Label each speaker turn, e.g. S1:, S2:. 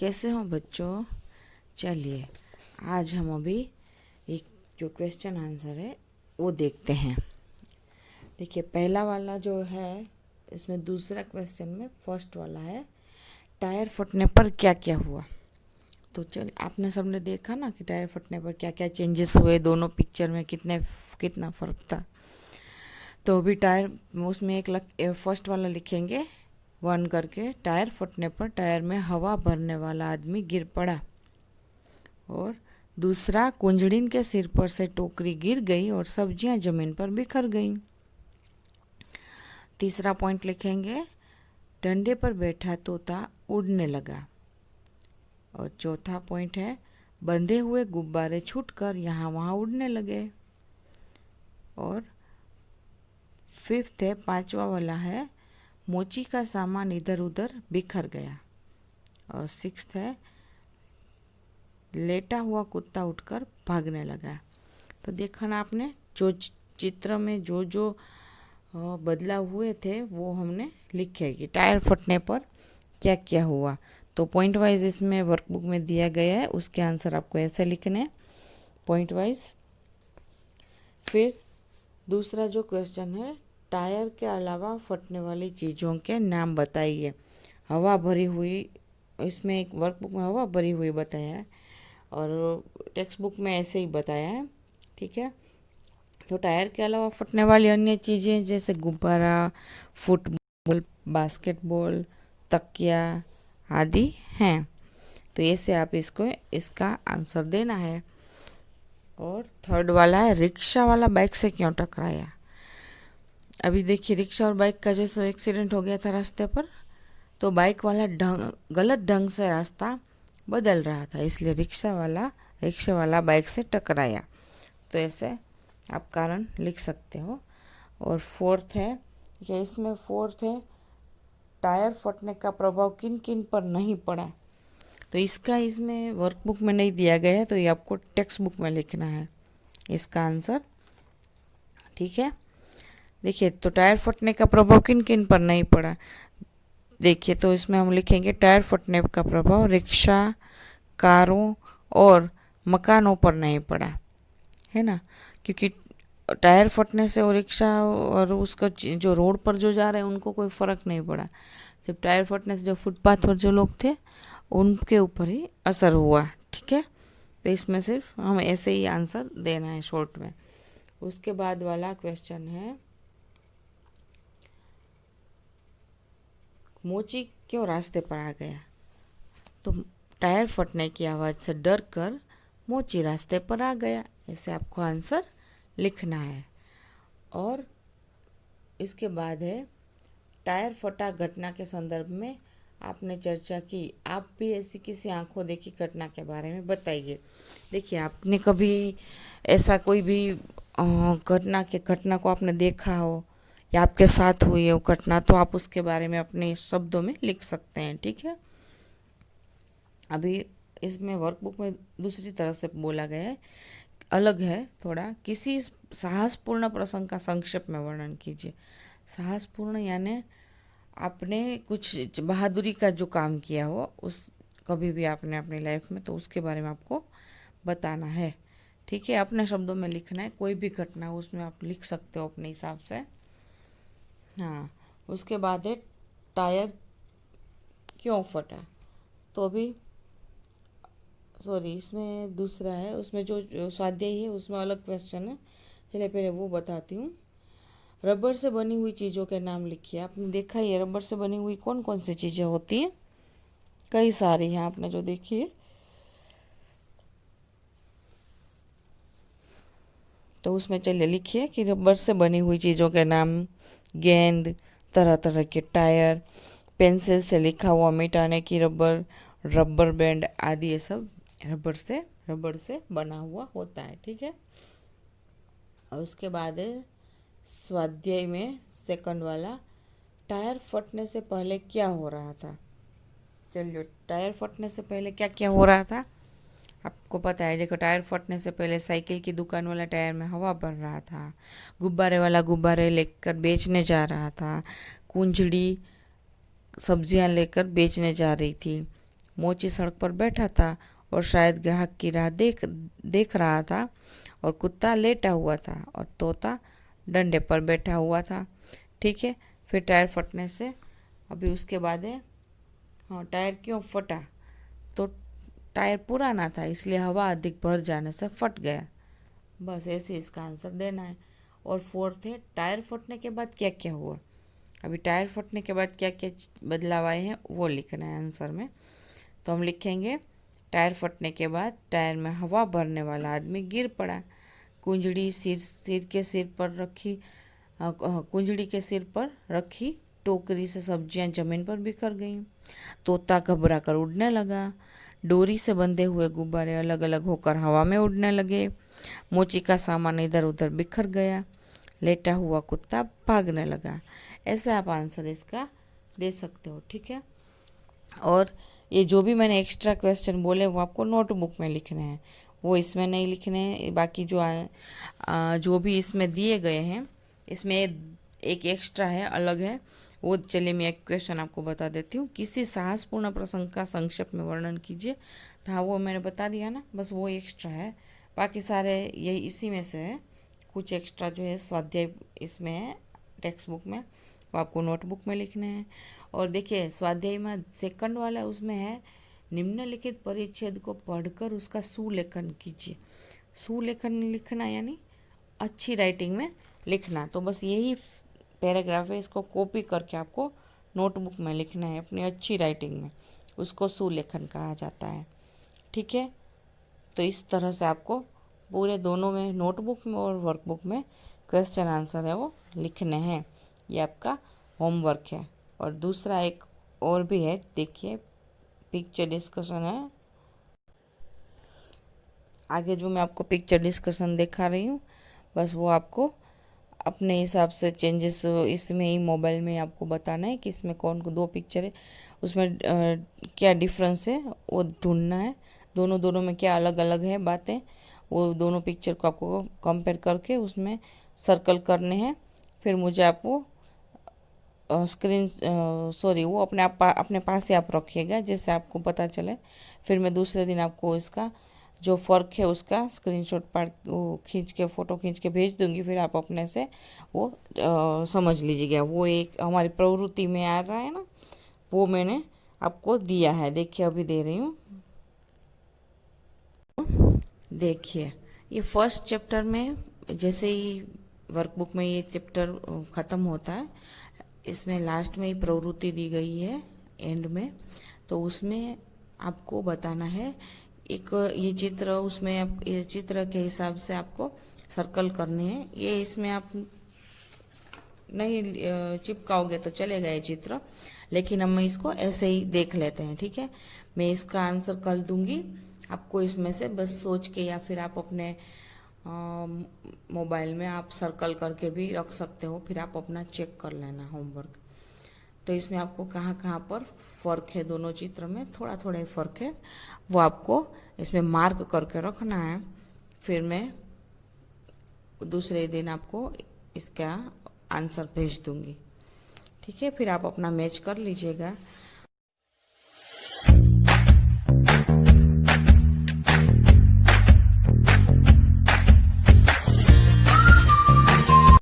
S1: कैसे हो बच्चों। चलिए आज हम अभी एक जो क्वेश्चन आंसर है वो देखते हैं। देखिए पहला वाला जो है इसमें दूसरा क्वेश्चन में फर्स्ट वाला है टायर फटने पर क्या क्या हुआ। तो चल आपने सबने देखा ना कि टायर फटने पर क्या क्या चेंजेस हुए, दोनों पिक्चर में कितना फ़र्क था। तो अभी टायर उसमें फर्स्ट वाला लिखेंगे 1 करके। टायर फटने पर टायर में हवा भरने वाला आदमी गिर पड़ा। और दूसरा, कुंजड़िन के सिर पर से टोकरी गिर गई और सब्जियां जमीन पर बिखर गईं। तीसरा पॉइंट लिखेंगे डंडे पर बैठा तोता उड़ने लगा। और चौथा पॉइंट है बंधे हुए गुब्बारे छूटकर यहाँ वहाँ उड़ने लगे। और फिफ्थ है, पांचवा वाला है मोची का सामान इधर उधर बिखर गया। और सिक्स्थ है लेटा हुआ कुत्ता उठकर भागने लगा। तो देखा ना आपने, जो चित्र में जो जो बदलाव हुए थे वो हमने लिखे कि टायर फटने पर क्या क्या हुआ। तो पॉइंट वाइज इसमें वर्कबुक में दिया गया है, उसके आंसर आपको ऐसे लिखने हैं पॉइंट वाइज। फिर दूसरा जो क्वेश्चन है टायर के अलावा फटने वाली चीज़ों के नाम बताइए। हवा भरी हुई, इसमें एक वर्कबुक में हवा भरी हुई बताया है और टेक्स्ट बुक में ऐसे ही बताया है, ठीक है। तो टायर के अलावा फटने वाली अन्य चीज़ें जैसे गुब्बारा, फुटबॉल, बास्केटबॉल, तकिया आदि हैं। तो ऐसे आप इसका आंसर देना है। और थर्ड वाला है रिक्शा वाला बाइक से क्यों टकराया। अभी देखिए रिक्शा और बाइक का जैसे एक्सीडेंट हो गया था रास्ते पर, तो बाइक वाला गलत ढंग से रास्ता बदल रहा था, इसलिए रिक्शा वाला बाइक से टकराया। तो ऐसे आप कारण लिख सकते हो। और फोर्थ है टायर फटने का प्रभाव किन किन पर नहीं पड़ा। तो इसका इसमें वर्कबुक में नहीं दिया गया है, तो ये आपको टेक्स्ट बुक में लिखना है इसका आंसर, ठीक है। देखिए तो टायर फटने का प्रभाव किन किन पर नहीं पड़ा। देखिए तो इसमें हम लिखेंगे टायर फटने का प्रभाव रिक्शा, कारों और मकानों पर नहीं पड़ा, है ना। क्योंकि टायर फटने से और रिक्शा और उसका जो रोड पर जो जा रहे हैं उनको कोई फ़र्क नहीं पड़ा। सिर्फ टायर फटने से जो फुटपाथ पर जो लोग थे उनके ऊपर ही असर हुआ, ठीक है। तो इसमें सिर्फ हम ऐसे ही आंसर देना है शॉर्ट में। उसके बाद वाला क्वेश्चन है मोची क्यों रास्ते पर आ गया। तो टायर फटने की आवाज़ से डर कर मोची रास्ते पर आ गया, ऐसे आपको आंसर लिखना है। और इसके बाद है टायर फटा घटना के संदर्भ में आपने चर्चा की, आप भी ऐसी किसी आंखों देखी घटना के बारे में बताइए। देखिए आपने कभी ऐसा कोई भी घटना को आपने देखा हो या आपके साथ हुई है वो घटना, तो आप उसके बारे में अपने शब्दों में लिख सकते हैं, ठीक है। अभी इसमें वर्कबुक में दूसरी तरह से बोला गया है, अलग है थोड़ा। किसी साहसपूर्ण प्रसंग का संक्षेप में वर्णन कीजिए। साहसपूर्ण यानी आपने कुछ बहादुरी का जो काम किया हो उस कभी भी आपने अपनी लाइफ में, तो उसके बारे में आपको बताना है, ठीक है। अपने शब्दों में लिखना है, कोई भी घटना हो उसमें आप लिख सकते हो अपने हिसाब से। हाँ, उसके बाद है टायर क्यों फटा। तो अभी इसमें दूसरा है, उसमें जो स्वाध्याय है उसमें अलग क्वेश्चन है। चलिए पहले वो बताती हूँ। रबर से बनी हुई चीज़ों के नाम लिखिए। आपने देखा ही है रबर से बनी हुई कौन कौन सी चीज़ें होती हैं, कई सारी हैं आपने जो देखी है। तो उसमें चलिए लिखिए कि रबर से बनी हुई चीज़ों के नाम गेंद, तरह तरह के टायर, पेंसिल से लिखा हुआ मिटाने की रबर, रबर बैंड आदि, ये सब रबर से बना हुआ होता है, ठीक है। और उसके बाद स्वाध्याय में सेकंड वाला टायर फटने से पहले क्या हो रहा था। चलिए टायर फटने से पहले क्या क्या हो रहा था आपको पता है। देखो टायर फटने से पहले साइकिल की दुकान वाला टायर में हवा भर रहा था, गुब्बारे वाला गुब्बारे लेकर बेचने जा रहा था, कुंजड़ी सब्जियां लेकर बेचने जा रही थी, मोची सड़क पर बैठा था और शायद ग्राहक की राह देख रहा था, और कुत्ता लेटा हुआ था और तोता डंडे पर बैठा हुआ था। ठीक है, फिर टायर फटने से, अभी उसके बाद है, हाँ, टायर क्यों फटा? तो टायर पुराना था, इसलिए हवा अधिक भर जाने से फट गया। बस ऐसे इसका आंसर देना है। और फोर्थ है, टायर फटने के बाद क्या क्या हुआ। अभी टायर फटने के बाद क्या क्या बदलाव आए हैं वो लिखना है आंसर में। तो हम लिखेंगे, टायर फटने के बाद टायर में हवा भरने वाला आदमी गिर पड़ा। कुंजड़ी कुंजड़ी के सिर पर रखी टोकरी से सब्जियां जमीन पर बिखर गईं। तोता घबरा कर उड़ने लगा। डोरी से बंधे हुए गुब्बारे अलग अलग होकर हवा में उड़ने लगे। मोची का सामान इधर उधर बिखर गया। लेटा हुआ कुत्ता भागने लगा। ऐसे आप आंसर इसका दे सकते हो। ठीक है, और ये जो भी मैंने एक्स्ट्रा क्वेश्चन बोले वो आपको नोटबुक में लिखने हैं, वो इसमें नहीं लिखने हैं। बाकी जो भी इसमें दिए गए हैं, इसमें एक एक्स्ट्रा है, अलग है, वो चलिए मैं एक क्वेश्चन आपको बता देती हूँ। किसी साहसपूर्ण प्रसंग का संक्षेप में वर्णन कीजिए। तो हाँ, वो मैंने बता दिया ना, बस वो एक्स्ट्रा है। बाकी सारे यही इसी में से है। कुछ एक्स्ट्रा जो है स्वाध्याय इसमें है टेक्स्ट बुक में, वो आपको नोटबुक में लिखने हैं। और देखिए स्वाध्याय में सेकंड वाला उसमें है, निम्नलिखित परिच्छेद को पढ़कर उसका सुलेखन कीजिए। सुलेखन लिखना यानी अच्छी राइटिंग में लिखना। तो बस यही पैराग्राफ है, इसको कॉपी करके आपको नोटबुक में लिखना है अपनी अच्छी राइटिंग में, उसको सुलेखन कहा जाता है। ठीक है, तो इस तरह से आपको पूरे दोनों में, नोटबुक में और वर्कबुक में, क्वेश्चन आंसर है वो लिखने हैं। ये आपका होमवर्क है। और दूसरा एक और भी है, देखिए पिक्चर डिस्कशन है। आगे जो मैं आपको पिक्चर डिस्कशन दिखा रही हूँ, बस वो आपको अपने हिसाब से चेंजेस इसमें ही मोबाइल में आपको बताना है कि इसमें कौन को दो पिक्चर है, उसमें क्या डिफरेंस है वो ढूंढना है। दोनों में क्या अलग अलग है बातें, वो दोनों पिक्चर को आपको कंपेयर करके उसमें सर्कल करने हैं। फिर मुझे आपको वो अपने पास ही आप रखिएगा, जिससे आपको पता चले। फिर मैं दूसरे दिन आपको इसका जो फ़र्क है उसका स्क्रीनशॉट फ़ोटो खींच के भेज दूंगी। फिर आप अपने से वो समझ लीजिएगा। वो एक हमारी प्रवृत्ति में आ रहा है ना, वो मैंने आपको दिया है। देखिए अभी दे रही हूँ। देखिए ये फर्स्ट चैप्टर में जैसे ही वर्कबुक में ये चैप्टर ख़त्म होता है, इसमें लास्ट में ही प्रवृत्ति दी गई है एंड में। तो उसमें आपको बताना है एक ये चित्र, उसमें ये चित्र के हिसाब से आपको सर्कल करने हैं। ये इसमें आप नहीं चिपकाओगे तो चलेगा ये चित्र, लेकिन हम इसको ऐसे ही देख लेते हैं। ठीक है, मैं इसका आंसर कल दूंगी आपको। इसमें से बस सोच के या फिर आप अपने मोबाइल में आप सर्कल करके भी रख सकते हो, फिर आप अपना चेक कर लेना होमवर्क। तो इसमें आपको कहाँ कहाँ पर फ़र्क है, दोनों चित्र में थोड़ा थोड़ा ही फ़र्क है, वो आपको इसमें मार्क करके रखना है। फिर मैं दूसरे दिन आपको इसका आंसर भेज दूंगी। ठीक है, फिर आप अपना मैच कर लीजिएगा।